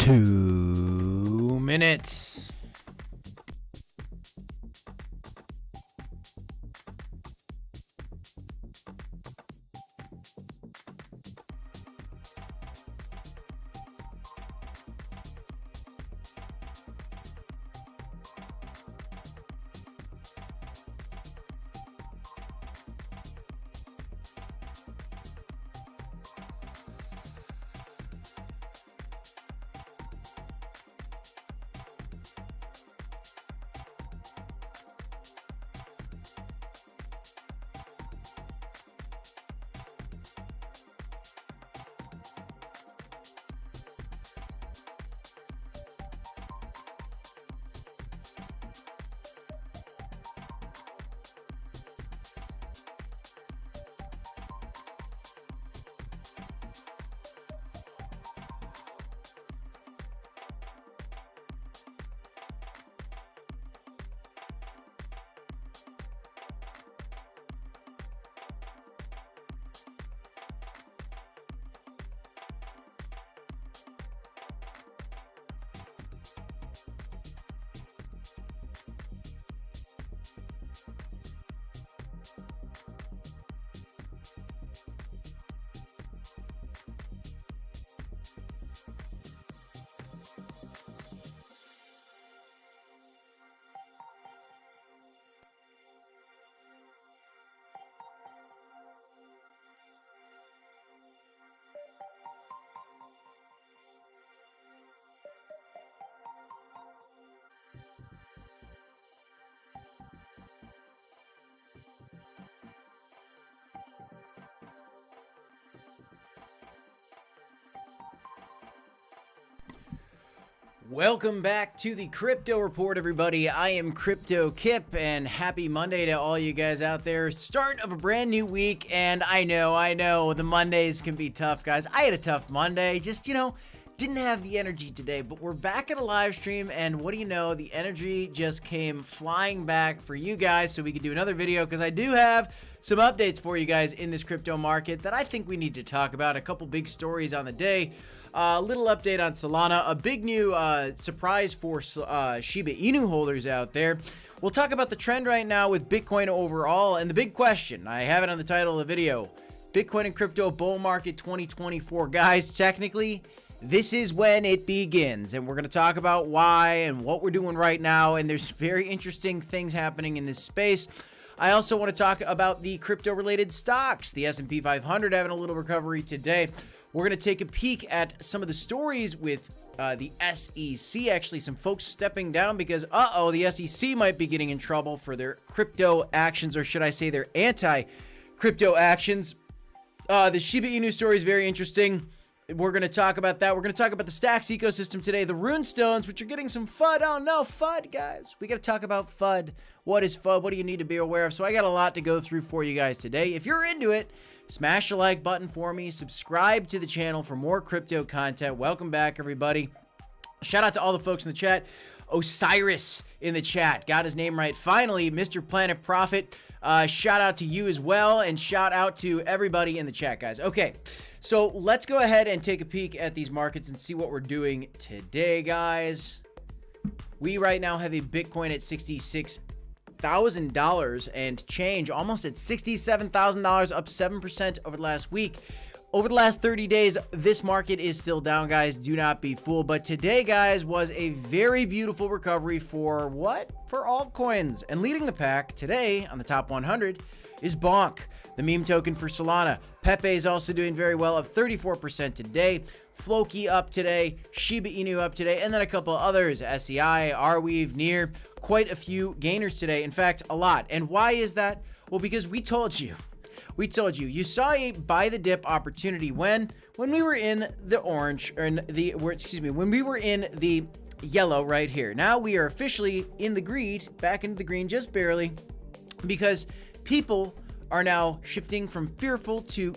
2 minutes. Welcome back to the Crypto Report, everybody. I am Crypto Kip, and happy Monday to all you guys out there. Start of a brand new week, and I know, the Mondays can be tough, guys. I had a tough Monday, just, didn't have the energy today, but we're back at a live stream, and what do you know, the energy just came flying back for you guys so we could do another video, because I do have some updates for you guys in this crypto market that I think we need to talk about. A couple big stories on the day. A little update on Solana, a big new surprise for Shiba Inu holders out there. We'll talk about the trend right now with Bitcoin overall, and the big question, I have it on the title of the video, Bitcoin and crypto bull market 2024. Guys, technically, this is when it begins, and we're going to talk about why and what we're doing right now, and there's very interesting things happening in this space. I also want to talk about the crypto-related stocks. The S&P 500 having a little recovery today. We're going to take a peek at some of the stories with the SEC. Actually, some folks stepping down because, the SEC might be getting in trouble for their crypto actions, or should I say their anti-crypto actions. The Shiba Inu story is very interesting. We're going to talk about that. We're going to talk about the Stacks ecosystem today, the runestones, which are getting some FUD. Oh no, FUD, guys. We got to talk about FUD. What is FUD? What do you need to be aware of? So I got a lot to go through for you guys today. If you're into it, smash the like button for me. Subscribe to the channel for more crypto content. Welcome back, everybody. Shout out to all the folks in the chat. Osiris in the chat. Got his name right. Finally, Mr. Planet Profit. Shout out to you as well, and shout out to everybody in the chat, guys. Okay, so let's go ahead and take a peek at these markets and see what we're doing today, guys. We right now have a Bitcoin at $66,000 and change, almost at $67,000, up 7% over the last week. Over the last 30 days, this market is still down, guys. Do not be fooled. But today, guys, was a very beautiful recovery for what? For altcoins. And leading the pack today on the top 100 is Bonk, the meme token for Solana. Pepe is also doing very well, up 34% today. Floki up today. Shiba Inu up today. And then a couple others. SEI, Arweave, Near. Quite a few gainers today. In fact, a lot. And why is that? Well, because we told you. We told you. You saw a buy the dip opportunity when we were in the orange, or in the, when we were in the yellow right here. Now we are officially in the green, back into the green just barely, because people are now shifting from fearful to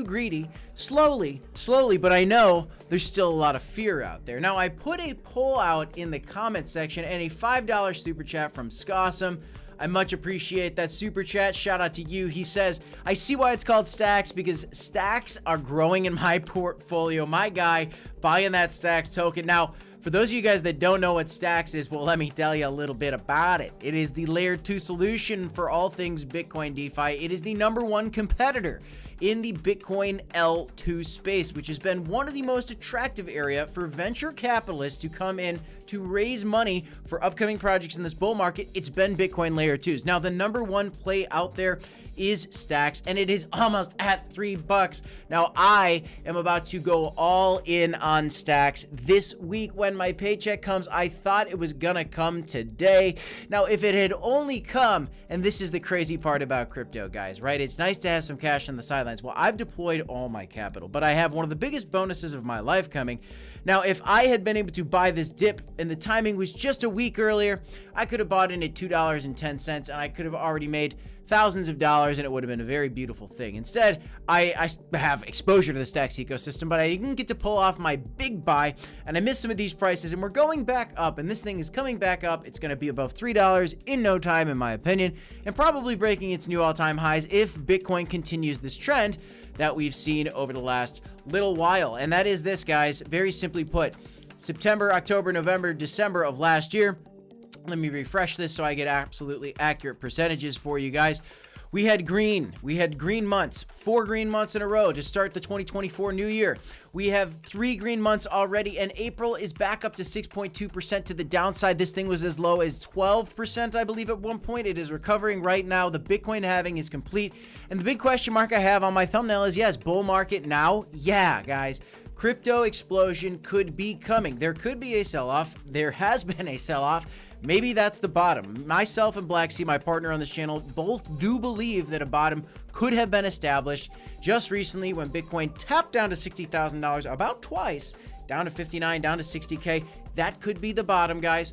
greedy, slowly, but I know there's still a lot of fear out there. Now I put a poll out in the comment section and a $5 super chat from Scossum. I much appreciate that super chat. Shout out to you. He says, I see why it's called stacks, because stacks are growing in my portfolio. My guy buying that stacks token. Now, for those of you guys that don't know what stacks is, well, let me tell you a little bit about it. It is the layer 2 solution for all things Bitcoin DeFi. It is the #1 competitor in the Bitcoin L2 space, which has been one of the most attractive area for venture capitalists to come in to raise money for upcoming projects in this bull market. It's been Bitcoin layer 2s. Now, the #1 play out there is stacks, and it is almost at $3. Now, I am about to go all in on stacks this week when my paycheck comes. I thought it was gonna come today. Now, if it had only come, and this is the crazy part about crypto, guys, right? It's nice to have some cash on the sidelines. Well, I've deployed all my capital, but I have one of the biggest bonuses of my life coming. Now, if I had been able to buy this dip and the timing was just a week earlier, I could have bought in at $2.10, and I could have already made thousands of dollars, and it would have been a very beautiful thing. Instead, I have exposure to the stacks ecosystem, but I didn't get to pull off my big buy, and I missed some of these prices, and we're going back up, and this thing is coming back up. It's going to be above $3 in no time, in my opinion, and probably breaking its new all-time highs if Bitcoin continues this trend that we've seen over the last little while. And that is this, guys. Very simply put, September, October, November, December of last year. Let me refresh this so I get absolutely accurate percentages for you guys. We had green months, 4 green months in a row to start the 2024 new year. We have 3 green months already, and April is back up to 6.2% to the downside. This thing was as low as 12%, I believe, at one point. It is recovering right now. The Bitcoin halving is complete. And the big question mark I have on my thumbnail is, yes, bull market now? Yeah, guys. Crypto explosion could be coming. There could be a sell-off. There has been a sell-off. Maybe that's the bottom. Myself and Black Sea, my partner on this channel, both do believe that a bottom could have been established just recently when Bitcoin tapped down to $60,000 about twice, down to 59, down to 60K. That could be the bottom, guys.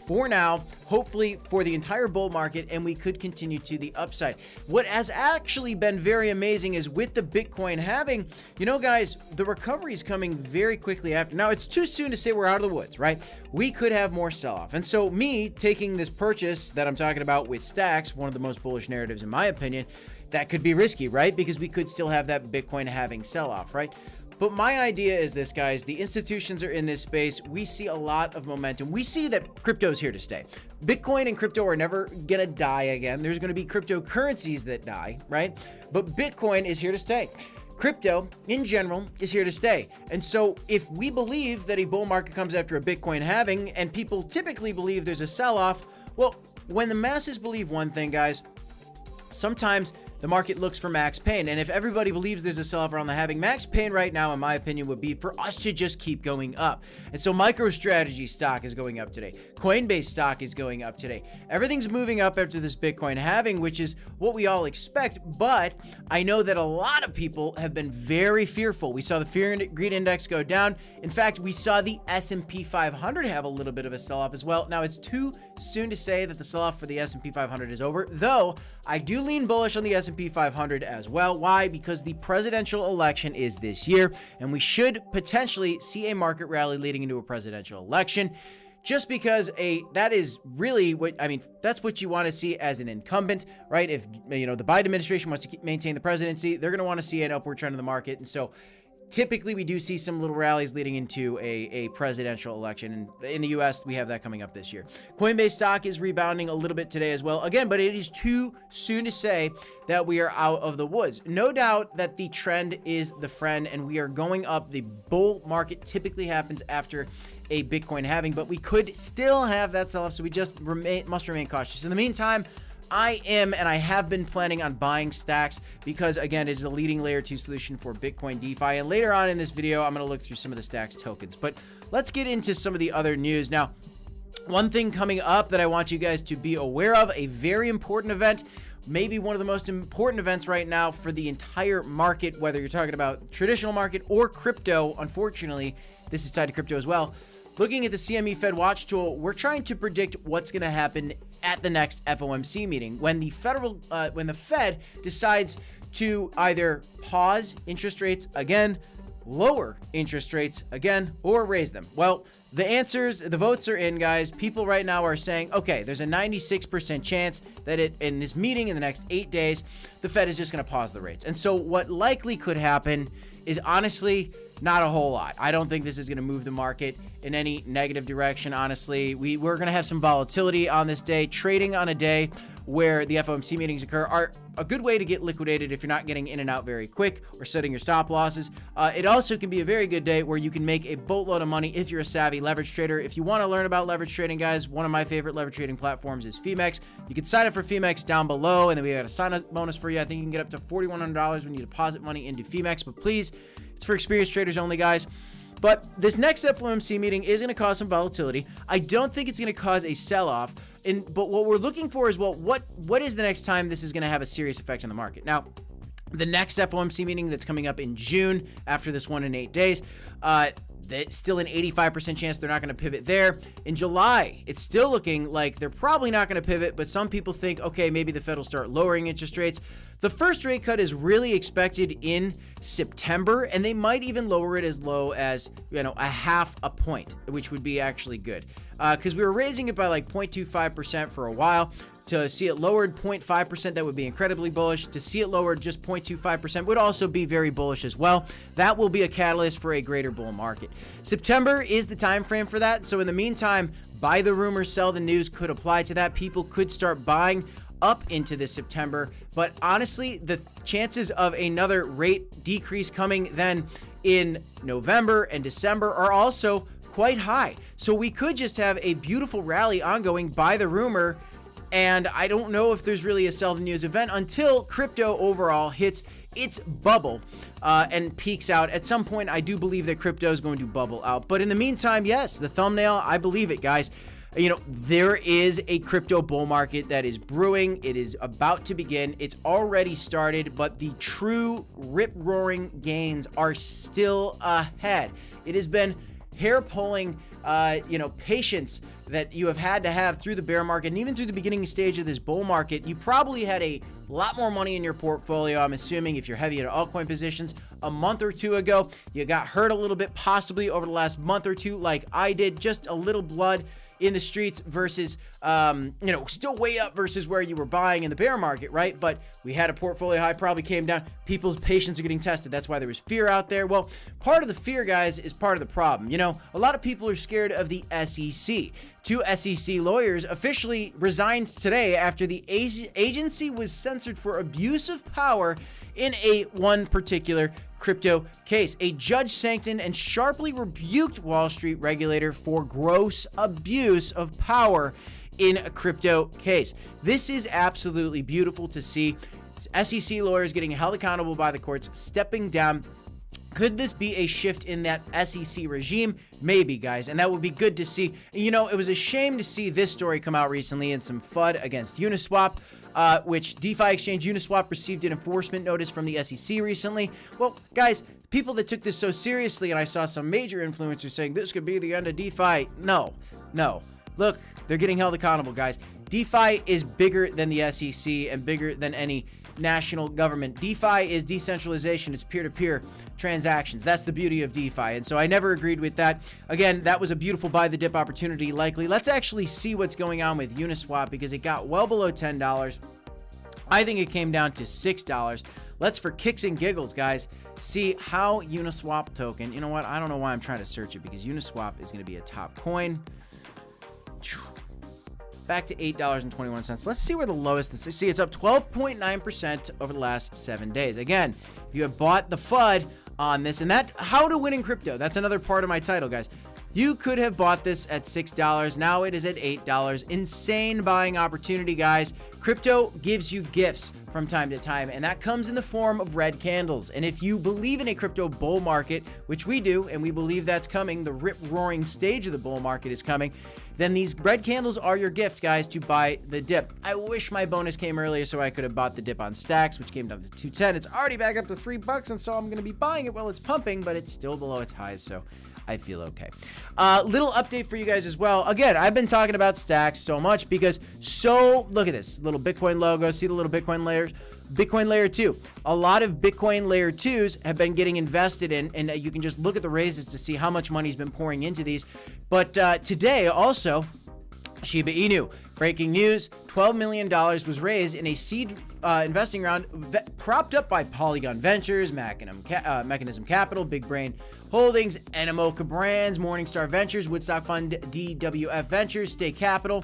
For now, hopefully for the entire bull market, and we could continue to the upside. What has actually been very amazing is with the Bitcoin halving, you know, guys, the recovery is coming very quickly after. Now, it's too soon to say we're out of the woods, right? We could have more sell-off. And so me taking this purchase that I'm talking about with stacks, one of the most bullish narratives in my opinion, that could be risky, right? Because we could still have that Bitcoin halving sell-off, right? But my idea is this, guys. The institutions are in this space. We see a lot of momentum. We see that crypto is here to stay. Bitcoin and crypto are never going to die again. There's going to be cryptocurrencies that die, right? But Bitcoin is here to stay. Crypto, in general, is here to stay. And so if we believe that a bull market comes after a Bitcoin halving, and people typically believe there's a sell-off, well, when the masses believe one thing, guys, sometimes the market looks for max pain. And if everybody believes there's a sell-off around the halving, max pain right now, in my opinion, would be for us to just keep going up. And so MicroStrategy stock is going up today. Coinbase stock is going up today. Everything's moving up after this Bitcoin halving, which is what we all expect. But I know that a lot of people have been very fearful. We saw the fear and greed index go down. In fact, we saw the S&P 500 have a little bit of a sell-off as well. Now, it's too soon to say that the sell-off for the S&P 500 is over, though I do lean bullish on the S&P 500 as well. Why? Because the presidential election is this year, and we should potentially see a market rally leading into a presidential election. Just because that is really what, I mean, that's what you want to see as an incumbent, right? If, you know, the Biden administration wants to maintain the presidency, they're going to want to see an upward trend in the market. And so typically we do see some little rallies leading into a presidential election. And in the US, we have that coming up this year. Coinbase stock is rebounding a little bit today as well. Again, but it is too soon to say that we are out of the woods. No doubt that the trend is the friend, and we are going up. The bull market typically happens after a Bitcoin halving, but we could still have that sell-off, so we just must remain cautious. In the meantime, I am, and I have been planning on buying stacks because, again, it is a leading layer 2 solution for Bitcoin DeFi. And later on in this video, I'm going to look through some of the stacks tokens. But let's get into some of the other news. Now, one thing coming up that I want you guys to be aware of, a very important event, maybe one of the most important events right now for the entire market, whether you're talking about traditional market or crypto. Unfortunately, this is tied to crypto as well. Looking at the CME Fed Watch tool, we're trying to predict what's going to happen at the next FOMC meeting when the Fed decides to either pause interest rates again, lower interest rates again, or raise them. Well, the votes are in, guys. People right now are saying, okay, there's a 96% chance that in this meeting in the next 8 days, the Fed is just going to pause the rates. And so what likely could happen is honestly not a whole lot. I don't think this is going to move the market in any negative direction, honestly. We're going to have some volatility on this day. Trading on a day where the FOMC meetings occur are a good way to get liquidated if you're not getting in and out very quick or setting your stop losses. It also can be a very good day where you can make a boatload of money if you're a savvy leverage trader. If you want to learn about leverage trading, guys, one of my favorite leverage trading platforms is FOMC. You can sign up for FOMC down below, and then we got a sign-up bonus for you. I think you can get up to $4,100 when you deposit money into FOMC, but please, it's for experienced traders only, guys. But this next FOMC meeting is going to cause some volatility. I don't think it's going to cause a sell-off. But what we're looking for is, well, what is the next time this is going to have a serious effect on the market? Now, the next FOMC meeting that's coming up in June after this one in 8 days, that's still an 85% chance they're not going to pivot there. In July, it's still looking like they're probably not going to pivot, but some people think, okay, maybe the Fed will start lowering interest rates. The first rate cut is really expected in September, and they might even lower it as low as, a half a point, which would be actually good. Because we were raising it by like 0.25% for a while. To see it lowered 0.5%, that would be incredibly bullish. To see it lowered just 0.25% would also be very bullish as well. That will be a catalyst for a greater bull market. September is the time frame for that. So in the meantime, buy the rumor, sell the news could apply to that. People could start buying up into this September. But honestly, the chances of another rate decrease coming then in November and December are also quite high. So we could just have a beautiful rally ongoing by the rumor. And I don't know if there's really a sell the news event until crypto overall hits its bubble and peaks out. At some point, I do believe that crypto is going to bubble out. But in the meantime, yes, the thumbnail, I believe it, guys. There is a crypto bull market that is brewing. It is about to begin. It's already started, but the true rip-roaring gains are still ahead. It has been hair-pulling, patience that you have had to have through the bear market, and even through the beginning stage of this bull market. You probably had a lot more money in your portfolio, I'm assuming, if you're heavy into altcoin positions a month or two ago. You got hurt a little bit, possibly over the last month or two, like I did. Just a little blood in the streets versus, still way up versus where you were buying in the bear market, right? But we had a portfolio high, probably came down. People's patience are getting tested. That's why there was fear out there. Well, part of the fear, guys, is part of the problem. A lot of people are scared of the SEC. 2 SEC lawyers officially resigned today after the agency was censored for abuse of power in one particular crypto case. A judge sanctioned and sharply rebuked Wall Street regulator for gross abuse of power in a crypto case. This is absolutely beautiful to see. SEC lawyers getting held accountable by the courts, stepping down. Could this be a shift in that SEC regime? Maybe, guys, and that would be good to see. It was a shame to see this story come out recently in some FUD against Uniswap, which DeFi exchange Uniswap received an enforcement notice from the SEC recently. Well, guys, people that took this so seriously, and I saw some major influencers saying this could be the end of DeFi. No. Look, they're getting held accountable, guys. DeFi is bigger than the SEC and bigger than any national government. DeFi is decentralization. It's peer-to-peer transactions. That's the beauty of DeFi. And so I never agreed with that. Again, that was a beautiful buy the dip opportunity, likely. Let's actually see what's going on with Uniswap because it got well below $10. I think it came down to $6. Let's, for kicks and giggles, guys, see how Uniswap token. You know what? I don't know why I'm trying to search it because Uniswap is going to be a top coin. Back to $8.21. Let's see where the lowest is. See, it's up 12.9% over the last 7 days. Again, if you have bought the FUD on this, and that how to win in crypto, that's another part of my title, guys. You could have bought this at $6. Now it is at $8. Insane buying opportunity, guys. Crypto gives you gifts from time to time, and that comes in the form of red candles. And if you believe in a crypto bull market, which we do, and we believe that's coming, the rip-roaring stage of the bull market is coming, then these red candles are your gift, guys, to buy the dip. I wish my bonus came earlier so I could have bought the dip on Stacks, which came down to $2.10. It's already back up to $3, and so I'm going to be buying it while it's pumping, but it's still below its highs, so I feel okay. Little update for you guys as well. Again, I've been talking about Stacks so much because look at this little Bitcoin logo. See the little Bitcoin layers? Bitcoin layer 2. A lot of Bitcoin layer 2s have been getting invested in, and you can just look at the raises to see how much money's been pouring into these. But today also, Shiba Inu, breaking news, $12 million was raised in a seed investing round propped up by Polygon Ventures, Mechanism Capital, Big Brain Holdings, Animoca Brands, Morningstar Ventures, Woodstock Fund, DWF Ventures, State Capital.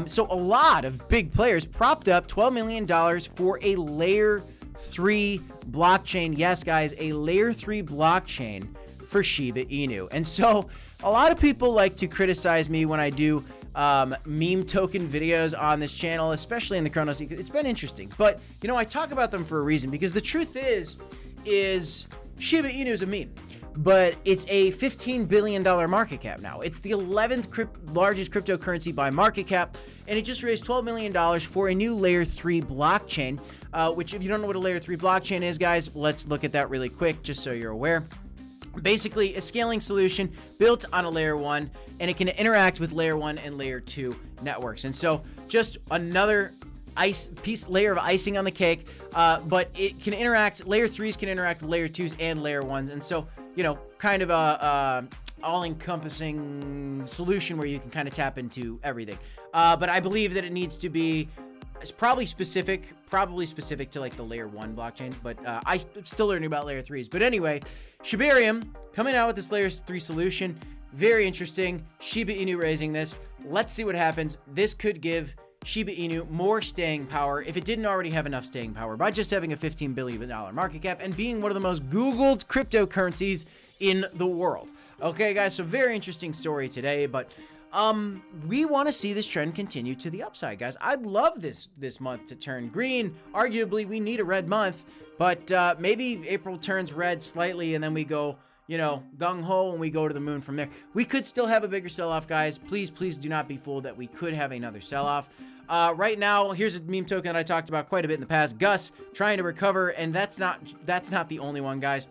So a lot of big players propped up $12 million for a layer 3 blockchain. Yes, guys, a layer 3 blockchain for Shiba Inu. And so a lot of people like to criticize me when I do meme token videos on this channel, especially in the Cronos. It's been interesting, but you know, I talk about them for a reason, because the truth is Shiba Inu is a meme, but it's a $15 billion market cap now. It's the 11th largest cryptocurrency by market cap, and it just raised $12 million for a new layer 3 blockchain, which, if you don't know what a layer 3 blockchain is, guys, let's look at that really quick, just so you're aware. Basically, a scaling solution built on a layer 1, and it can interact with layer 1 and layer 2 networks. And so just another layer of icing on the cake, but it can interact, layer 3s can interact with layer 2s and layer 1s. And so, you know, kind of a all-encompassing solution where you can kind of tap into everything. But I believe that it needs to be, it's probably specific to like the layer 1 blockchain, but I'm still learning about layer 3s. But anyway, Shibarium coming out with this layer 3 solution. Very interesting. Shiba Inu raising this. Let's see what happens. This could give Shiba Inu more staying power, if it didn't already have enough staying power, by just having a $15 billion market cap and being one of the most Googled cryptocurrencies in the world. Okay, guys, so very interesting story today, but we want to see this trend continue to the upside, guys. I'd love this month to turn green. Arguably, we need a red month, but maybe April turns red slightly, and then we go, you know, gung-ho, and we go to the moon from there. We could still have a bigger sell-off, guys. Please do not be fooled that we could have another sell-off. Right now, here's a meme token that I talked about quite a bit in the past. Gus trying to recover, and that's not the only one, guys.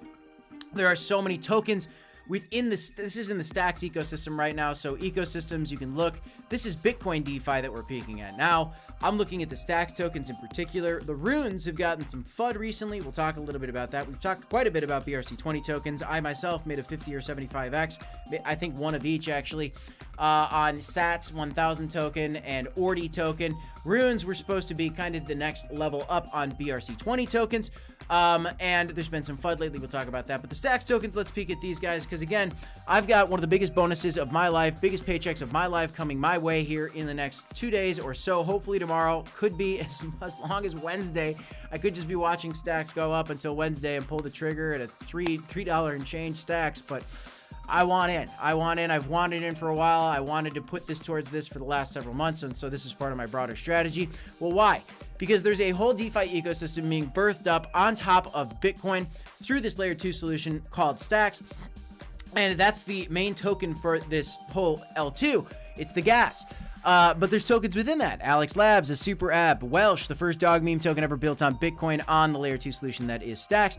There are so many tokens within this is in the Stacks ecosystem right now. So ecosystems, you can look. This is Bitcoin DeFi that we're peeking at now. I'm looking at the Stacks tokens in particular. The runes have gotten some FUD recently. We'll talk a little bit about that. We've talked quite a bit about BRC20 tokens. I myself made a 50 or 75x, I think one of each actually, on Sats 1000 token and Ordi token. Runes were supposed to be kind of the next level up on BRC20 tokens. And there's been some FUD lately. We'll talk about that. But the Stacks tokens, let's peek at these guys, because again, I've got one of the biggest bonuses of my life, biggest paychecks of my life coming my way here in the next 2 days or so. Hopefully tomorrow, could be as long as Wednesday. I could just be watching Stacks go up until Wednesday and pull the trigger at a $3 and change Stacks, but I want in. I've wanted in for a while. I wanted to put this towards this for the last several months, and so this is part of my broader strategy. Well, why? Because there's a whole DeFi ecosystem being birthed up on top of Bitcoin through this layer 2 solution called Stacks, and that's the main token for this whole L2. It's the gas. But there's tokens within that. Alex Labs, a super app. Welsh, the first dog meme token ever built on Bitcoin on the layer 2 solution that is Stacks.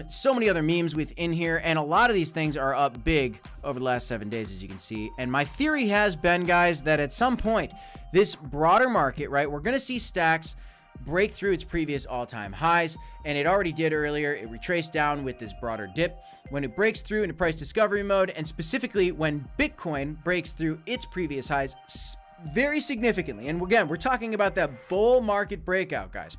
So many other memes within here, and a lot of these things are up big over the last 7 days, as you can see. And my theory has been, guys, that at some point, this broader market, right, we're going to see Stacks break through its previous all-time highs, and it already did earlier. It retraced down with this broader dip. When it breaks through into price discovery mode, and specifically when Bitcoin breaks through its previous highs very significantly, and again, we're talking about that bull market breakout, guys.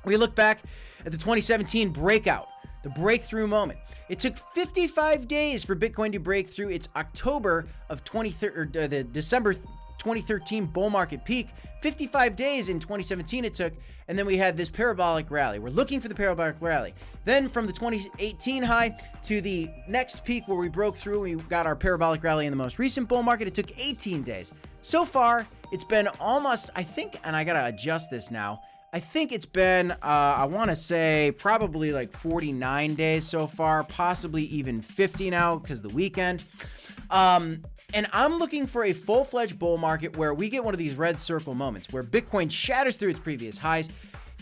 We look back at the 2017 breakout, the breakthrough moment. It took 55 days for Bitcoin to break through its October of the December 2013 bull market peak. 55 days in 2017 it took, and then we had this parabolic rally. We're looking for the parabolic rally. Then from the 2018 high to the next peak where we broke through, we got our parabolic rally in the most recent bull market. It took 18 days. So far, it's been almost, I think, and I gotta adjust this now, I think it's been, I want to say probably like 49 days so far, possibly even 50 now because of the weekend. And I'm looking for a full-fledged bull market where we get one of these red circle moments where Bitcoin shatters through its previous highs,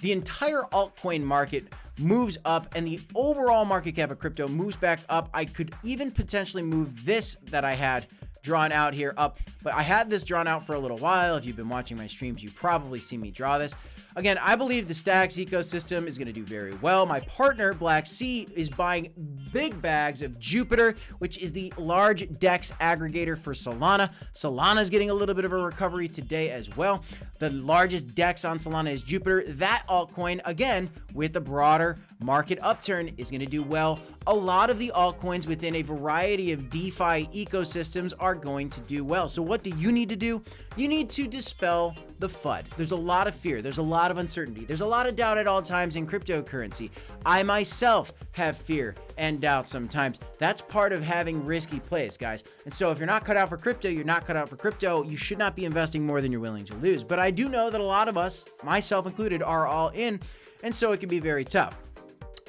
the entire altcoin market moves up, and the overall market cap of crypto moves back up. I could even potentially move this that I had drawn out here up, but I had this drawn out for a little while. If you've been watching my streams, you probably see me draw this. again, I believe the Stacks ecosystem is going to do very well. My partner, Black Sea, is buying big bags of Jupiter, which is the large DEX aggregator for Solana. Solana is getting a little bit of a recovery today as well. The largest DEX on Solana is Jupiter. That altcoin, again, with a broader market upturn, is going to do well. A lot of the altcoins within a variety of DeFi ecosystems are going to do well. So what do you need to do? You need to dispel the FUD. There's a lot of fear. There's a lot of uncertainty. There's a lot of doubt at all times in cryptocurrency. I myself have fear and doubt sometimes. That's part of having risky plays, guys. And so if you're not cut out for crypto, you're not cut out for crypto. You should not be investing more than you're willing to lose. But I do know that a lot of us, myself included, are all in, and so it can be very tough.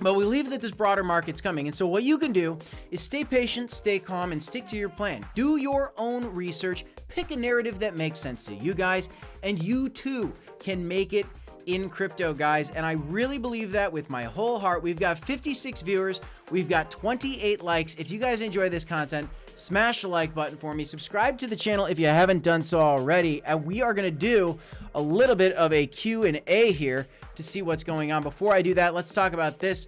But we believe that this broader market's coming. And so what you can do is stay patient, stay calm, and stick to your plan. Do your own research. Pick a narrative that makes sense to you guys, and you too can make it in crypto, guys. And I really believe that with my whole heart. We've got 56 viewers. We've got 28 likes. If you guys enjoy this content, smash the like button for me. Subscribe to the channel if you haven't done so already. And we are going to do a little bit of a Q&A here to see what's going on. Before I do that, let's talk about this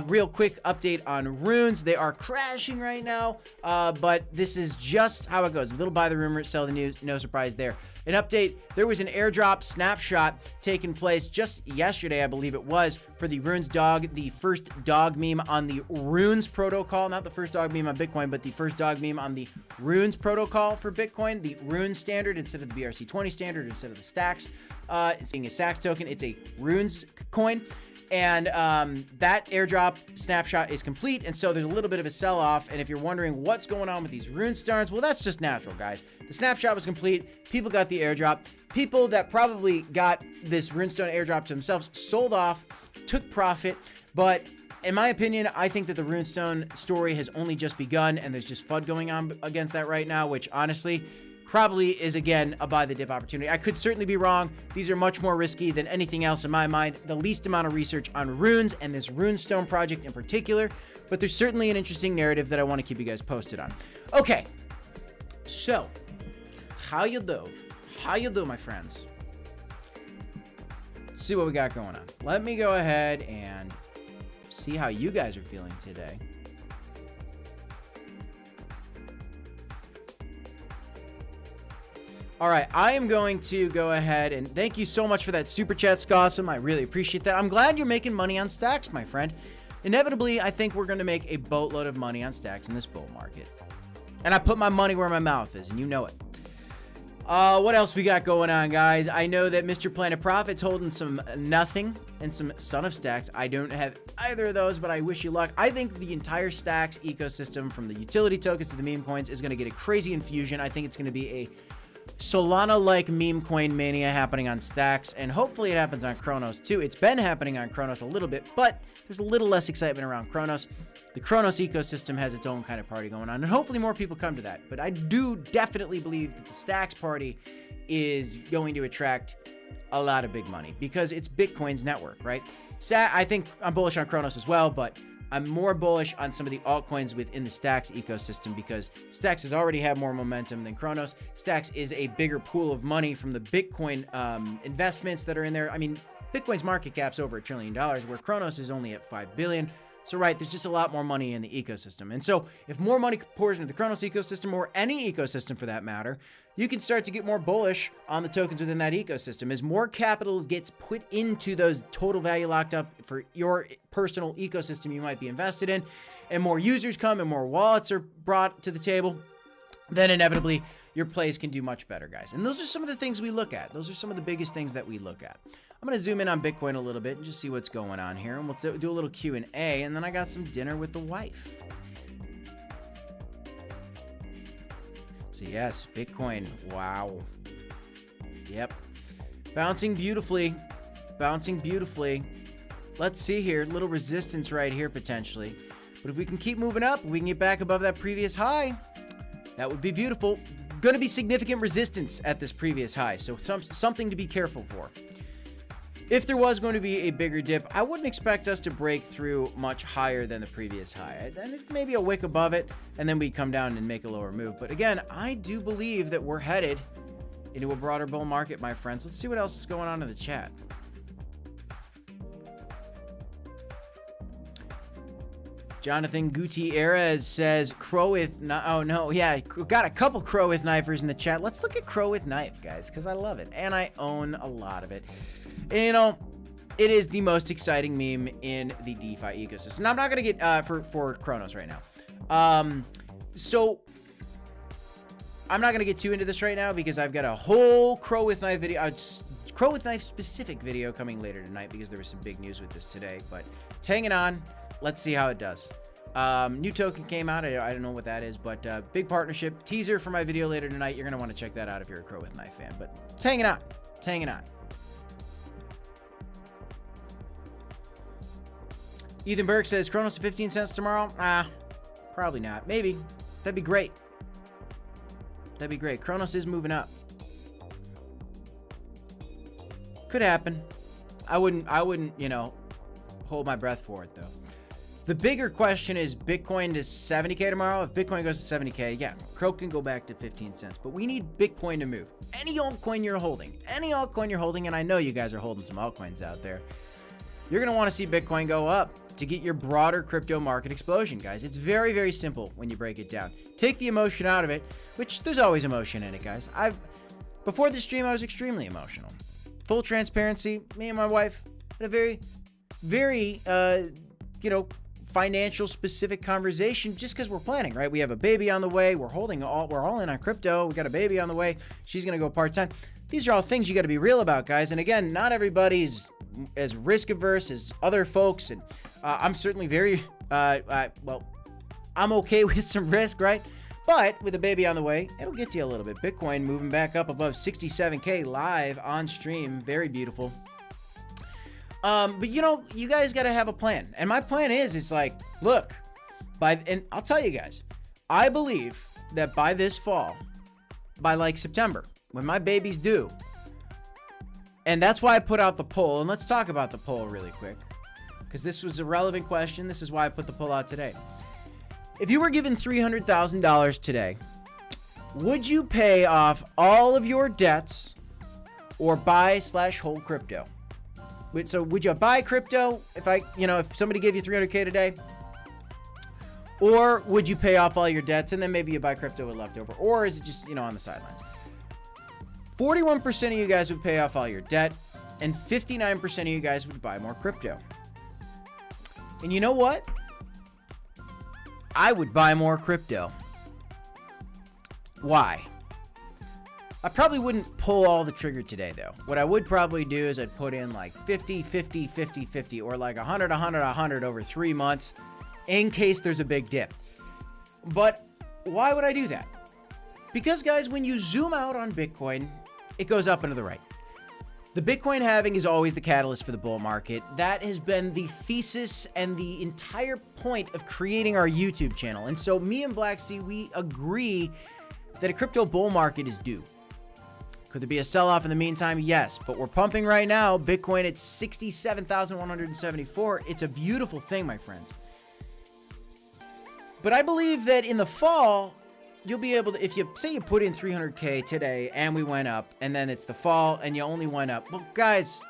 real quick update on runes. They are crashing right now, but this is just how it goes. A little buy the rumor, sell the news. No surprise there. An update, there was an airdrop snapshot taking place just yesterday, I believe it was, for the Runes dog, the first dog meme on the Runes protocol. Not the first dog meme on Bitcoin, but the first dog meme on the Runes protocol for Bitcoin, the Runes standard instead of the BRC20 standard, instead of the Stacks. It's being a Stacks token. It's a Runes coin. And that airdrop snapshot is complete, and so there's a little bit of a sell-off. And if you're wondering what's going on with these rune stars, well, that's just natural, guys. The snapshot was complete. People got the airdrop. People that probably got this runestone airdrop to themselves sold off, took profit. But in my opinion, I think that the runestone story has only just begun, and there's just FUD going on against that right now, which honestly probably is, again, a buy the dip opportunity. I could certainly be wrong. These are much more risky than anything else in my mind. The least amount of research on runes and this runestone project in particular, but there's certainly an interesting narrative that I want to keep you guys posted on. Okay, so how you do? How you do, my friends? Let's see what we got going on. Let me go ahead and see how you guys are feeling today. All right, I am going to go ahead and thank you so much for that super chat, Scossum. I really appreciate that. I'm glad you're making money on Stacks, my friend. Inevitably, I think we're going to make a boatload of money on Stacks in this bull market. And I put my money where my mouth is, and you know it. What else we got going on, guys? I know that Mr. Planet Profit's holding some nothing and some Son of Stacks. I don't have either of those, but I wish you luck. I think the entire Stacks ecosystem, from the utility tokens to the meme coins, is going to get a crazy infusion. I think it's going to be a Solana-like meme coin mania happening on Stacks, and hopefully it happens on Cronos too. It's been happening on Cronos a little bit, but there's a little less excitement around Cronos. The Cronos ecosystem has its own kind of party going on, and hopefully more people come to that. But I do definitely believe that the Stacks party is going to attract a lot of big money because it's Bitcoin's network, right? I think I'm bullish on Cronos as well, but I'm more bullish on some of the altcoins within the Stacks ecosystem because Stacks has already had more momentum than Cronos. Stacks is a bigger pool of money from the Bitcoin investments that are in there. I mean, Bitcoin's market cap's over $1 trillion, where Cronos is only at 5 billion. So, right, there's just a lot more money in the ecosystem. And so if more money pours into the Cronos ecosystem, or any ecosystem for that matter, you can start to get more bullish on the tokens within that ecosystem. As more capital gets put into those total value locked up for your personal ecosystem you might be invested in, and more users come and more wallets are brought to the table, then inevitably your plays can do much better, guys. And those are some of the things we look at. Those are some of the biggest things that we look at. I'm going to zoom in on Bitcoin a little bit and just see what's going on here. And we'll do a little Q&A, and then I got some dinner with the wife. So yes, Bitcoin. Wow. Yep. Bouncing beautifully. Bouncing beautifully. Let's see here. Little resistance right here potentially. But if we can keep moving up, we can get back above that previous high. That would be beautiful. Going to be significant resistance at this previous high. So something to be careful for. If there was going to be a bigger dip, I wouldn't expect us to break through much higher than the previous high. Then maybe a wick above it, and then we come down and make a lower move. But again, I do believe that we're headed into a broader bull market, my friends. Let's see what else is going on in the chat. Jonathan Gutierrez says crow with oh no, yeah, got a couple crow with knifers in the chat. Let's look at crow with knife, guys, because I love it and I own a lot of it. And, you know, it is the most exciting meme in the DeFi ecosystem. Now, I'm not gonna get for Cronos right now. So I'm not gonna get too into this right now because I've got a whole crow with knife video. Crow with knife specific video coming later tonight because there was some big news with this today. But it's hanging on. Let's see how it does. New token came out. I don't know what that is, but big partnership teaser for my video later tonight. You're gonna want to check that out if you're a crow with knife fan. But it's hanging on. It's hanging on. Ethan Burke says Cronos to 15 cents tomorrow. Probably not. Maybe. That'd be great. That'd be great. Cronos is moving up. Could happen. I wouldn't, you know, hold my breath for it though. The bigger question is Bitcoin to 70K tomorrow. If Bitcoin goes to 70K, yeah, Crow can go back to 15 cents, but we need Bitcoin to move. Any altcoin you're holding, and I know you guys are holding some altcoins out there, you're going to want to see Bitcoin go up to get your broader crypto market explosion, guys. It's very, very simple when you break it down. Take the emotion out of it, which there's always emotion in it, guys. Before this stream, I was extremely emotional. Full transparency, me and my wife had a very, very, you know, financial specific conversation just because we're planning, right? We have a baby on the way. We're all in on crypto. We got a baby on the way. She's going to go part-time. These are all things you got to be real about, guys. And again, not everybody's as risk averse as other folks. And I'm certainly very, well, I'm okay with some risk, right? But with a baby on the way, it'll get to you a little bit. Bitcoin moving back up above 67K live on stream. Very beautiful. But you know, you guys got to have a plan. And my plan is like, look, and I'll tell you guys, I believe that by this fall, by like September, when my baby's due, and that's why I put out the poll. And let's talk about the poll really quick, because this was a relevant question. This is why I put the poll out today. If you were given $300,000 today, would you pay off all of your debts or buy/hold crypto? So would you buy crypto if somebody gave you 300K today? Or would you pay off all your debts and then maybe you buy crypto with leftover? Or is it just, on the sidelines? 41% of you guys would pay off all your debt and 59% of you guys would buy more crypto. And you know what? I would buy more crypto. Why? I probably wouldn't pull all the trigger today, though. What I would probably do is I'd put in like 50, 50, 50, 50, or like 100, 100, 100 over 3 months in case there's a big dip. But why would I do that? Because, guys, when you zoom out on Bitcoin, it goes up and to the right. The Bitcoin halving is always the catalyst for the bull market. That has been the thesis and the entire point of creating our YouTube channel. And so me and Black Sea, we agree that a crypto bull market is due. Could there be a sell-off in the meantime? Yes, but we're pumping right now. Bitcoin at 67,174. It's a beautiful thing, my friends. But I believe that in the fall, you'll be able to, if you say you put in 300K today and we went up, and then it's the fall and you only went up. Well, guys,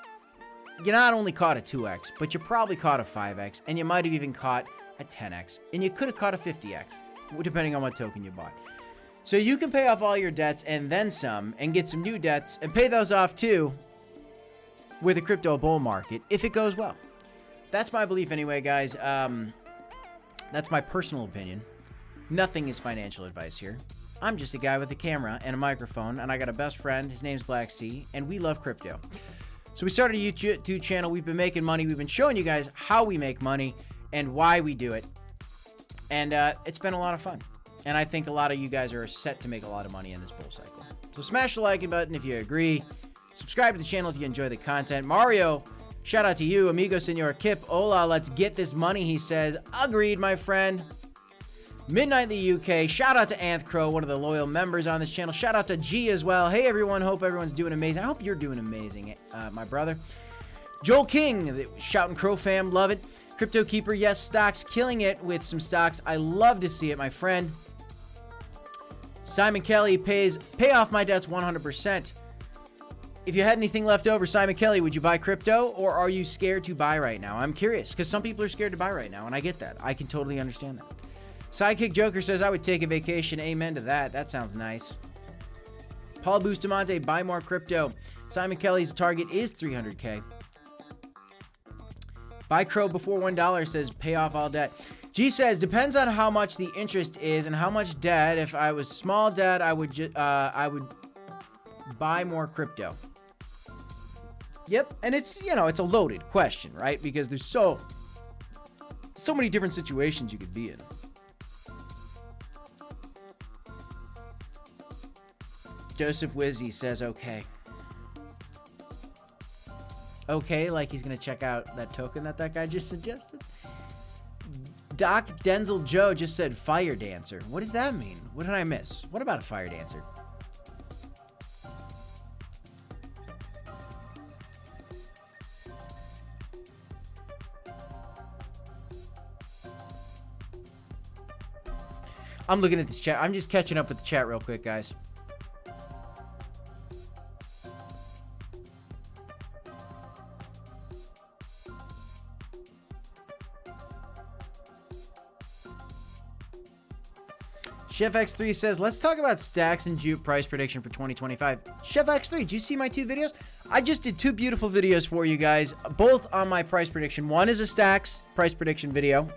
you not only caught a 2x, but you probably caught a 5x, and you might have even caught a 10x, and you could have caught a 50x, depending on what token you bought. So you can pay off all your debts and then some, and get some new debts and pay those off too with a crypto bull market if it goes well. That's my belief anyway, guys. That's my personal opinion. Nothing is financial advice here. I'm just a guy with a camera and a microphone, and I got a best friend. His name's Black Sea, and we love crypto. So we started a YouTube channel. We've been making money. We've been showing you guys how we make money and why we do it. And it's been a lot of fun. And I think a lot of you guys are set to make a lot of money in this bull cycle. So smash the like button if you agree. Subscribe to the channel if you enjoy the content. Mario, shout out to you. Amigo Senor Kip. Hola, let's get this money, he says. Agreed, my friend. Midnight in the UK. Shout out to Anth Crow, one of the loyal members on this channel. Shout out to G as well. Hey, everyone. Hope everyone's doing amazing. I hope you're doing amazing, my brother. Joel King, shouting Crow fam. Love it. Crypto Keeper. Yes, stocks. Killing it with some stocks. I love to see it, my friend. Simon Kelly pay off my debts 100%. If you had anything left over, Simon Kelly, would you buy crypto, or are you scared to buy right now? I'm curious, because some people are scared to buy right now, and I get that. I can totally understand that. Sidekick Joker says, I would take a vacation. Amen to that. That sounds nice. Paul Bustamante, buy more crypto. Simon Kelly's target is 300K. Buy Crow before $1 says, pay off all debt. G says, depends on how much the interest is and how much debt. If I was small debt, I would buy more crypto. Yep, and it's, you know, it's a loaded question, right? Because there's so many different situations you could be in. Joseph Wizzy says, okay. Okay, like he's going to check out that token that guy just suggested. Doc Denzel Joe just said fire dancer. What does that mean? What did I miss? What about a fire dancer? I'm looking at this chat. I'm just catching up with the chat real quick, guys. Chef X3 says, let's talk about stacks and Jupe price prediction for 2025. Chef X3, did you see my 2 videos? I just did 2 beautiful videos for you guys, both on my price prediction. One is a stacks price prediction video.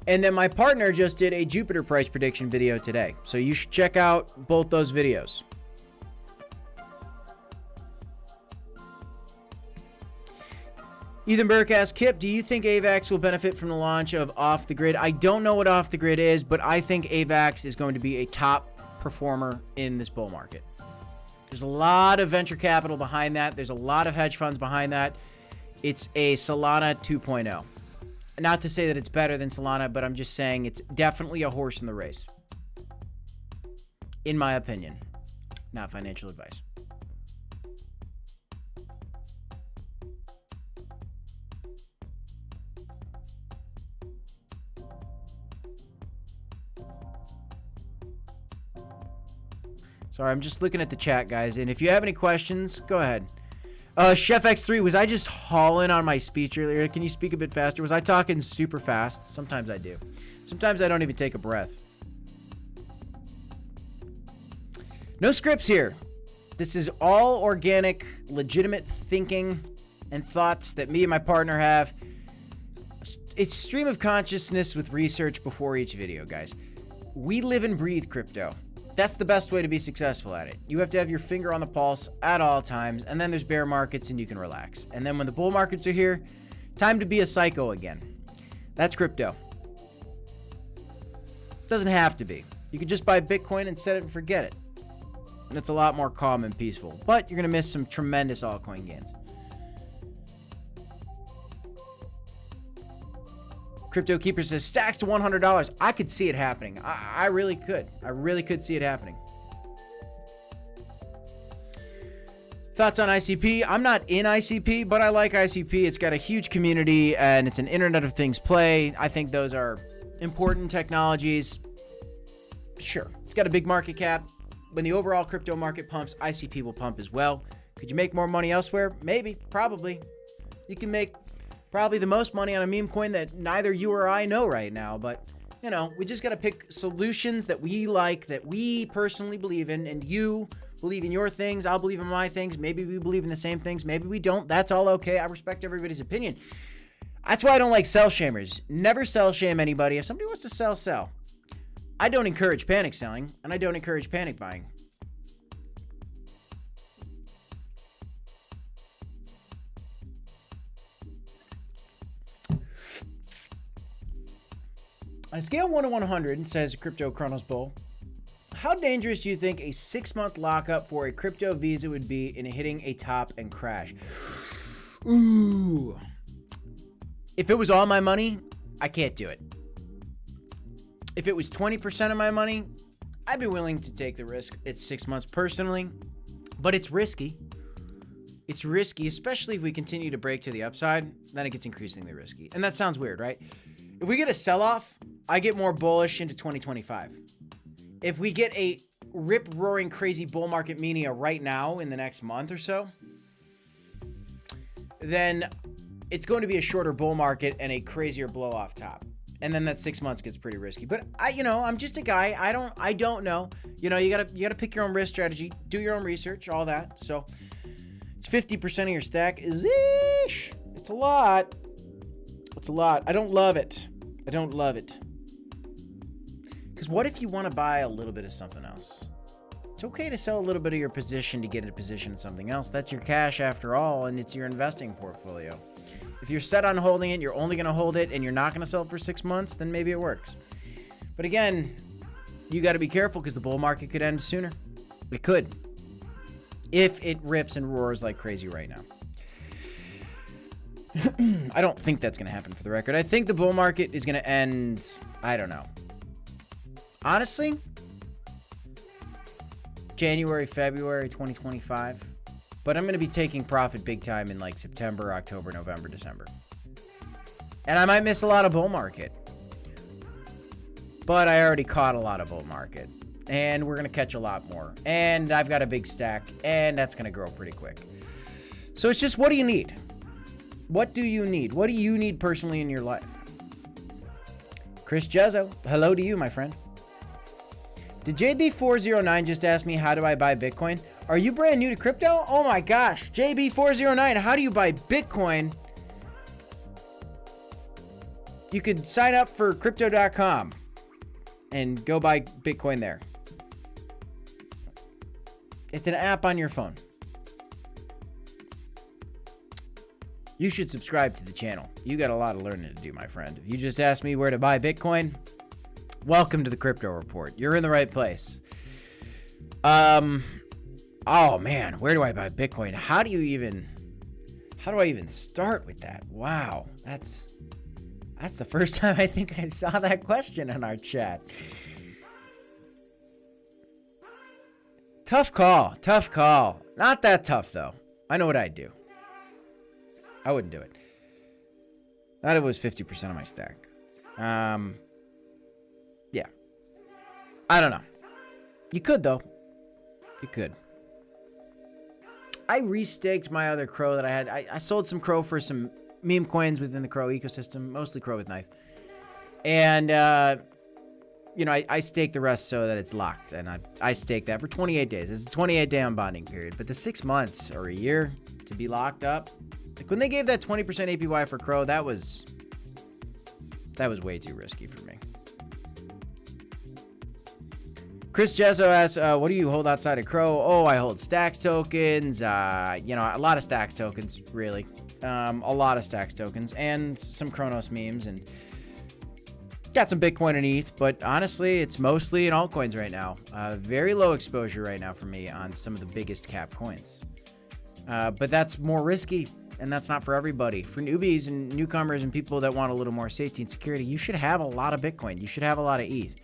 And then my partner just did a Jupiter price prediction video today. So you should check out both those videos. Ethan Burke asks, Kip, do you think AVAX will benefit from the launch of Off the Grid? I don't know what Off the Grid is, but I think AVAX is going to be a top performer in this bull market. There's a lot of venture capital behind that. There's a lot of hedge funds behind that. It's a Solana 2.0. Not to say that it's better than Solana, but I'm just saying it's definitely a horse in the race. In my opinion. Not financial advice. Sorry, I'm just looking at the chat, guys. And if you have any questions, go ahead. Chef X3, was I just hauling on my speech earlier? Can you speak a bit faster? Was I talking super fast? Sometimes I do. Sometimes I don't even take a breath. No scripts here. This is all organic, legitimate thinking and thoughts that me and my partner have. It's stream of consciousness with research before each video, guys. We live and breathe crypto. That's the best way to be successful at it. You have to have your finger on the pulse at all times, and then there's bear markets and you can relax. And then when the bull markets are here, time to be a psycho again. That's crypto. Doesn't have to be. You can just buy Bitcoin and set it and forget it. And it's a lot more calm and peaceful. But you're going to miss some tremendous altcoin gains. Crypto Keeper says, stacks to $100. I could see it happening. I really could. I really could see it happening. Thoughts on ICP? I'm not in ICP, but I like ICP. It's got a huge community, and it's an Internet of Things play. I think those are important technologies. Sure. It's got a big market cap. When the overall crypto market pumps, ICP will pump as well. Could you make more money elsewhere? Maybe. Probably. You can make probably the most money on a meme coin that neither you or I know right now, but, you know, we just got to pick solutions that we like, that we personally believe in, and you believe in your things, I'll believe in my things, maybe we believe in the same things, maybe we don't, that's all okay, I respect everybody's opinion. That's why I don't like sell shamers. Never sell shame anybody. If somebody wants to sell, sell. I don't encourage panic selling, and I don't encourage panic buying. On a scale of 1 to 100, says Crypto Chronos Bull, how dangerous do you think a 6-month lockup for a crypto visa would be in hitting a top and crash? Ooh. If it was all my money, I can't do it. If it was 20% of my money, I'd be willing to take the risk. It's 6 months personally, but it's risky. It's risky, especially if we continue to break to the upside, then it gets increasingly risky. And that sounds weird, right? If we get a sell-off, I get more bullish into 2025. If we get a rip-roaring crazy bull market mania right now in the next month or so, then it's going to be a shorter bull market and a crazier blow off top. And then that 6 months gets pretty risky. But I'm just a guy. I don't know. You gotta pick your own risk strategy, do your own research, all that. So it's 50% of your stack. Is-ish. It's a lot. It's a lot. I don't love it. I don't love it. Because what if you want to buy a little bit of something else? It's okay to sell a little bit of your position to get a position in something else. That's your cash after all, and it's your investing portfolio. If you're set on holding it, you're only going to hold it, and you're not going to sell it for 6 months, then maybe it works. But again, you got to be careful because the bull market could end sooner. It could. If it rips and roars like crazy right now. I don't think that's going to happen, for the record. I think the bull market is going to end, I don't know. Honestly, January, February 2025. But I'm going to be taking profit big time in like September, October, November, December. And I might miss a lot of bull market. But I already caught a lot of bull market. And we're going to catch a lot more. And I've got a big stack. And that's going to grow pretty quick. So it's just, what do you need? What do you need? What do you need personally in your life? Chris Jezzo, hello to you, my friend. Did JB409 just ask me, how do I buy Bitcoin? Are you brand new to crypto? Oh my gosh, JB409, how do you buy Bitcoin? You could sign up for crypto.com and go buy Bitcoin there. It's an app on your phone. You should subscribe to the channel. You got a lot of learning to do, my friend. If you just asked me where to buy Bitcoin, welcome to the Crypto Report. You're in the right place. Oh man, where do I buy Bitcoin? How do I even start with that? Wow, that's the first time I think I saw that question in our chat. Tough call. Not that tough though. I know what I'd do. I wouldn't do it. Not if it was 50% of my stack. Yeah. I don't know. You could, though. You could. I restaked my other Crow that I had. I sold some Crow for some meme coins within the Crow ecosystem, mostly Crow with knife. And, I staked the rest so that it's locked. And I staked that for 28 days. It's a 28-day unbonding period. But the 6 months or a year to be locked up, like when they gave that 20% APY for Crow, that was way too risky for me. Chris Jezzo asks, what do you hold outside of Crow? Oh, I hold Stacks tokens, a lot of Stacks tokens, really. A lot of Stacks tokens and some Cronos memes and got some Bitcoin and ETH, but honestly, it's mostly in altcoins right now. Very low exposure right now for me on some of the biggest cap coins. But that's more risky. And that's not for everybody. For newbies and newcomers and people that want a little more safety and security, you should have a lot of Bitcoin. You should have a lot of ETH.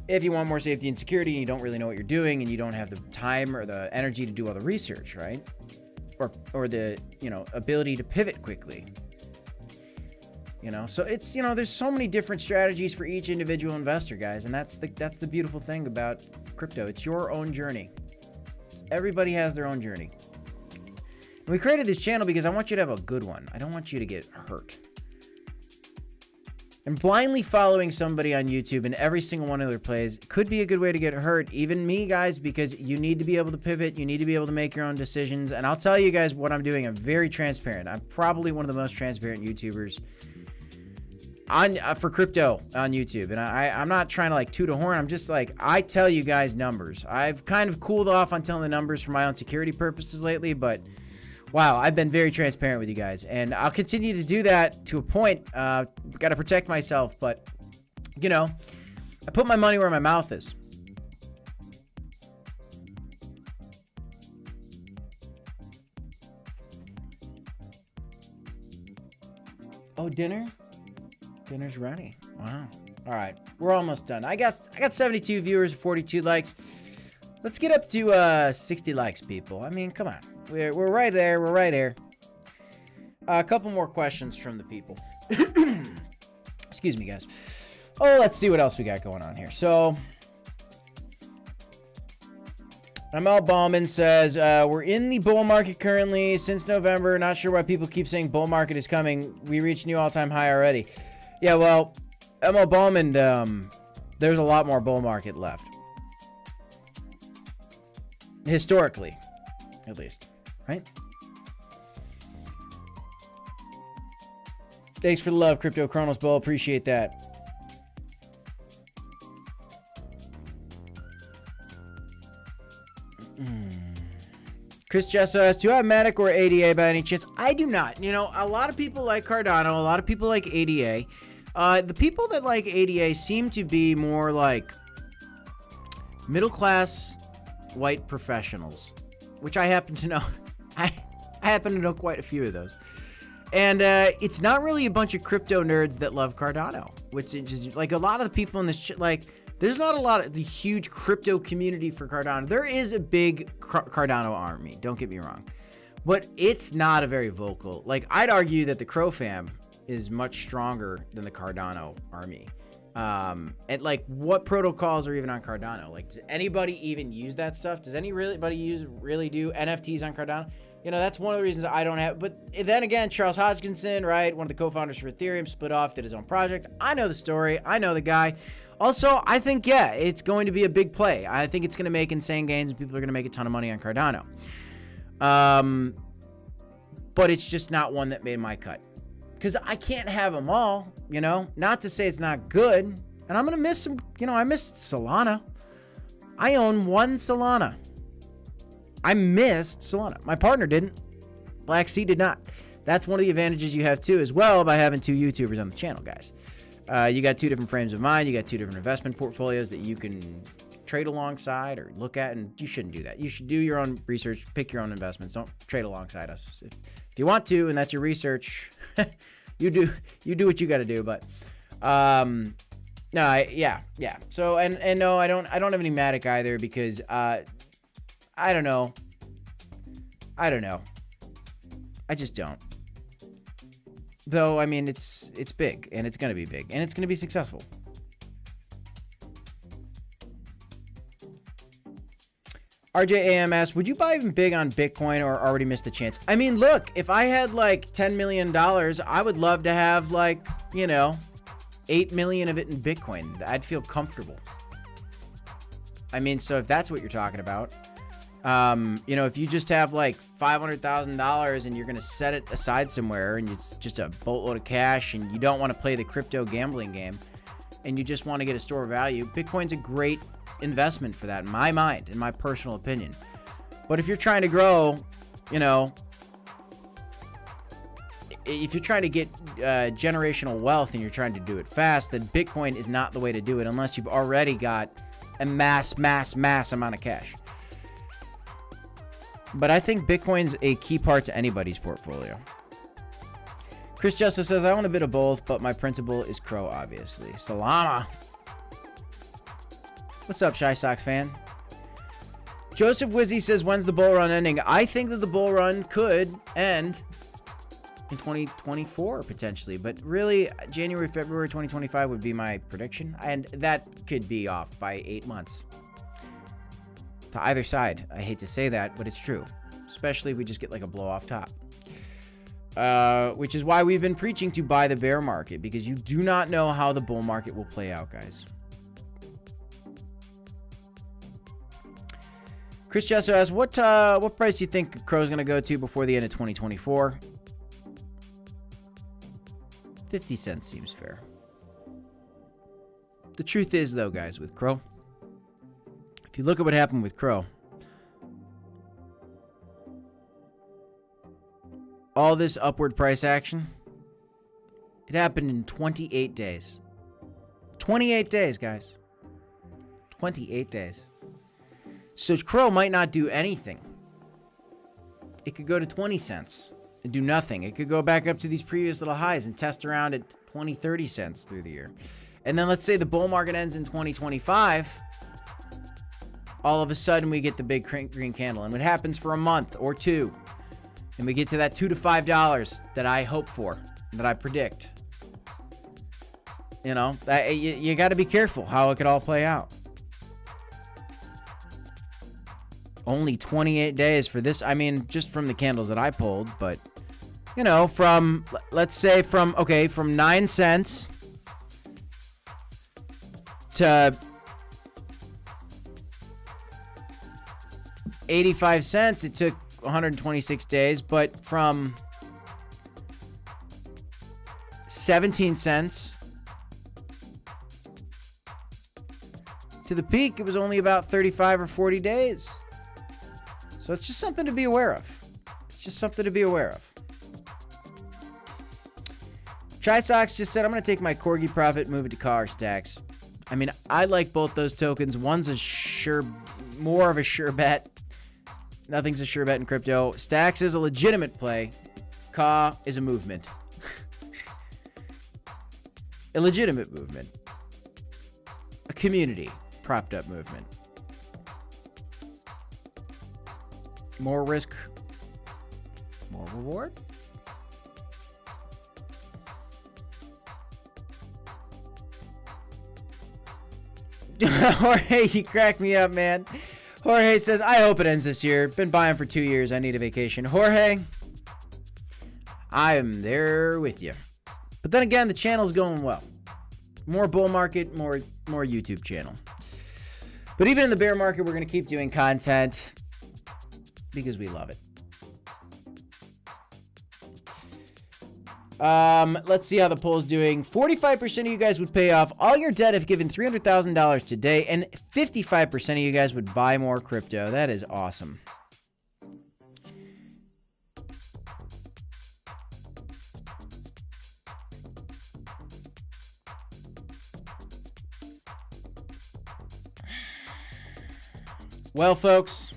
If you want more safety and security and you don't really know what you're doing and you don't have the time or the energy to do all the research, right? Or the, ability to pivot quickly. So it's, there's so many different strategies for each individual investor, guys. And that's the beautiful thing about crypto. It's your own journey. Everybody has their own journey. We created this channel because I want you to have a good one. I don't want you to get hurt. And blindly following somebody on YouTube and every single one of their plays could be a good way to get hurt. Even me, guys, because you need to be able to pivot. You need to be able to make your own decisions. And I'll tell you guys what I'm doing. I'm very transparent. I'm probably one of the most transparent YouTubers for crypto on YouTube. And I'm not trying to toot a horn. I'm just I tell you guys numbers. I've kind of cooled off on telling the numbers for my own security purposes lately, but wow, I've been very transparent with you guys, and I'll continue to do that to a point. Got to protect myself, but, I put my money where my mouth is. Oh, dinner? Dinner's ready. Wow. All right, we're almost done. I got 72 viewers, 42 likes. Let's get up to 60 likes, people. I mean, come on. We're right there. We're right there. A couple more questions from the people. Excuse me, guys. Oh, let's see what else we got going on here. So, ML Ballman says, we're in the bull market currently since November. Not sure why people keep saying bull market is coming. We reached new all-time high already. Yeah, well, ML Ballman, there's a lot more bull market left. Historically, at least, right? Thanks for the love, Crypto Chronos Bull. Appreciate that. Chris Jessa asks, do you have Matic or ADA by any chance? I do not. You know, a lot of people like Cardano. A lot of people like ADA. The people that like ADA seem to be more like middle-class white professionals, which I happen to know. I happen to know quite a few of those. And it's not really a bunch of crypto nerds that love Cardano, which is just, like, a lot of the people in this like, there's not a lot of the huge crypto community for Cardano. There is a big Cardano army, don't get me wrong, but it's not a very vocal. Like, I'd argue that the Crow fam is much stronger than the Cardano army. And like, what protocols are even on Cardano? Like, does anybody even use that stuff? Does anybody really do NFTs on Cardano? You know, that's one of the reasons I don't have. But then again, Charles Hoskinson, right, one of the co-founders for Ethereum, split off, did his own project. I know the story. I know the guy. Also, I think, yeah, it's going to be a big play. I think it's going to make insane gains, and people are going to make a ton of money on Cardano. But it's just not one that made my cut. Because I can't have them all, you know? Not to say it's not good. And I'm going to miss some, you know, I missed Solana. I own one Solana. I missed Solana. My partner didn't. Black Sea did not. That's one of the advantages you have, too, as well, by having two YouTubers on the channel, guys. You got two different frames of mind. You got two different investment portfolios that you can trade alongside or look at, and you shouldn't do that. You should do your own research, pick your own investments. Don't trade alongside us. If you want to, and that's your research, you do what you got to do. But no, yeah. So and no, I don't have any Matic either because I don't know. I just don't. Though, I mean, it's big, and it's going to be big, and it's going to be successful. RJAM asks, would you buy even big on Bitcoin or already missed the chance? I mean, look, if I had like $10 million, I would love to have like, you know, 8 million of it in Bitcoin. I'd feel comfortable. I mean, so if that's what you're talking about, you know, if you just have like $500,000 and you're going to set it aside somewhere and it's just a boatload of cash and you don't want to play the crypto gambling game and you just want to get a store of value, Bitcoin's a great investment for that, in my mind, in my personal opinion. But if you're trying to grow, you know, if you're trying to get generational wealth and you're trying to do it fast, then Bitcoin is not the way to do it unless you've already got a mass amount of cash. But I think Bitcoin's a key part to anybody's portfolio. Chris Justice says, I own a bit of both, but my principal is Crow, obviously. Solana. What's up, Shy Sox fan? Joseph Wizzy says, when's the bull run ending? I think that the bull run could end in 2024, potentially. But really, January, February 2025 would be my prediction. And that could be off by 8 months. To either side. I hate to say that, but it's true. Especially if we just get like a blow off top. Which is why we've been preaching to buy the bear market, because you do not know how the bull market will play out, guys. Chris Jesser asks, what price do you think Crow's going to go to before the end of 2024? 50 cents seems fair. The truth is, though, guys, with Crow, if you look at what happened with Crow, all this upward price action, it happened in 28 days. 28 days, guys. 28 days. So Crow might not do anything. It could go to 20 cents and do nothing. It could go back up to these previous little highs and test around at 20, 30 cents through the year. And then let's say the bull market ends in 2025. All of a sudden we get the big green candle. And what happens for a month or two? And we get to that $2 to $5 that I hope for, that I predict. You know, you got to be careful how it could all play out. Only 28 days for this. I mean, just from the candles that I pulled, but you know, from, let's say from 9 cents to 85 cents, it took 126 days, but from 17 cents to the peak, it was only about 35 or 40 days. So it's just something to be aware of. It's just something to be aware of. TriSox just said, I'm going to take my Corgi profit, move it to car stacks. I mean, I like both those tokens. One's more of a sure bet. Nothing's a sure bet in crypto. Stacks is a legitimate play. Ka is a movement. A legitimate movement. A community propped up movement. More risk, more reward. Jorge, you crack me up, man. Jorge says, I hope it ends this year. Been buying for 2 years. I need a vacation. Jorge, I am there with you. But then again, the channel's going well. More bull market, more YouTube channel. But even in the bear market, we're going to keep doing content because we love it. Let's see how the poll's doing. 45% of you guys would pay off all your debt if given $300,000 today, and 55% of you guys would buy more crypto. That is awesome. Well, folks,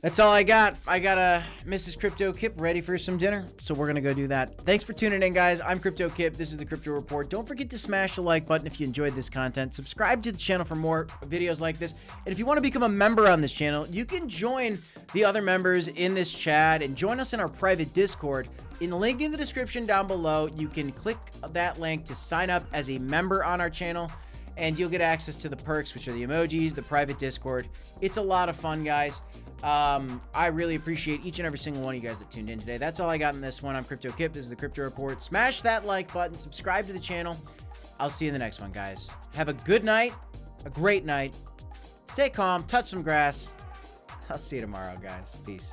that's all I got. I got Mrs. Crypto Kip ready for some dinner, so we're going to go do that. Thanks for tuning in, guys. I'm Crypto Kip. This is the Crypto Report. Don't forget to smash the like button if you enjoyed this content. Subscribe to the channel for more videos like this. And if you want to become a member on this channel, you can join the other members in this chat and join us in our private Discord. In the link in the description down below, you can click that link to sign up as a member on our channel, and you'll get access to the perks, which are the emojis, the private Discord. It's a lot of fun, guys. I really appreciate each and every single one of you guys that tuned in today. That's all I got in this one. I'm Crypto Kip. This is the Crypto Report. Smash that like button. Subscribe to the channel. I'll see you in the next one, guys. Have a good night. A great night. Stay calm. Touch some grass. I'll see you tomorrow, guys. Peace.